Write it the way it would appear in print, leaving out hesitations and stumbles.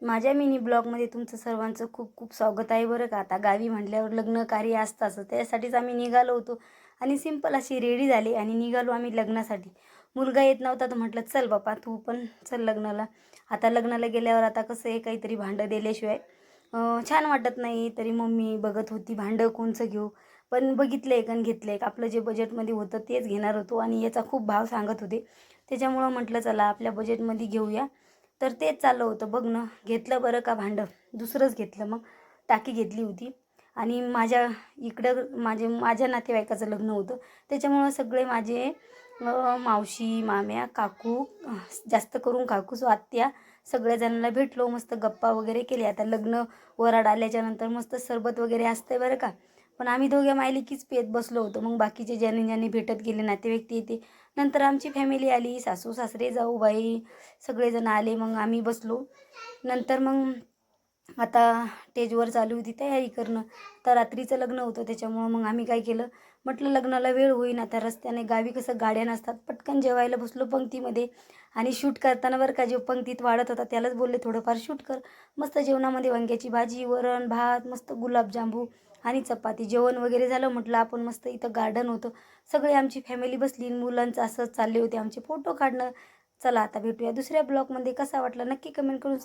माझ्या मिनी ब्लॉगमध्ये तुमचं सर्वांचं खूप खूप स्वागत आहे बरं का. आता गावी म्हटल्यावर लग्न कार्य असताच, त्यासाठीच आम्ही निघालो होतो आणि सिंपल अशी रेडी झाली आणि निघालो आम्ही लग्नासाठी. मुलगा येत नव्हता तर म्हटलं चल बापा तू पण चल लग्नाला. आता लग्नाला गेल्यावर आता कसं आहे, काहीतरी भांडं दिल्याशिवाय छान वाटत नाही. तरी मम्मी बघत होती भांडं कोणचं घेऊ, पण बघितलं एक आणि घेतलं एक. आपलं जे बजेटमध्ये होतं तेच घेणार होतो आणि याचा खूप भाव सांगत होते. त्याच्यामुळं म्हटलं चला आपल्या बजेटमध्ये घेऊया. तर तेच चाललं होतं बघणं. घेतलं बरं का भांडं, दुसरंच घेतलं. मग टाकी घेतली होती आणि माझ्या इकडं माझ्या नातेवाईकाचं लग्न होतं. त्याच्यामुळं सगळे माझे मावशी, माम्या, काकू, जास्त करून काकूच आत्या, सगळ्या भेटलो. मस्त गप्पा वगैरे केले. आता लग्न वराड आल्याच्यानंतर मस्त सरबत वगैरे असतंय बरं का. पण आम्ही दोघ्या मायलेकीच पेत बसलो होतो. मग बाकीचे ज्यांनी ज्यांनी भेटत गेले नातेवाईक ते ते. नंतर आमची फॅमिली आली, सासू सासरे जाऊबाई सगळेजण आले. मग आम्ही बसलो. नंतर मग आता स्टेजवर चालू होती तयारी करणं. तर रात्रीचं लग्न होतं त्याच्यामुळं मग आम्ही काय केलं, म्हटलं लग्नाला वेळ होईन. आता रस्त्याने गावी कसं गाड्या नसतात, पटकन जेवायला बसलो पंक्तीमध्ये. आणि शूट करताना बरं का, जो पंक्तीत वाढत होता त्यालाच बोलले थोडंफार शूट कर. मस्त जेवणामध्ये वांग्याची भाजी, वरण भात, मस्त गुलाबजांबू आणि चपाती. जेवण वगैरे झालं. म्हटलं आपण मस्त इथं गार्डन होतं, सगळे आमची फॅमिली बसली. मुलांचं असंच चालले होते आमचे फोटो काढणं. चला आता भेटूया दुसऱ्या ब्लॉगमध्ये. कसा वाटला नक्की कमेंट करून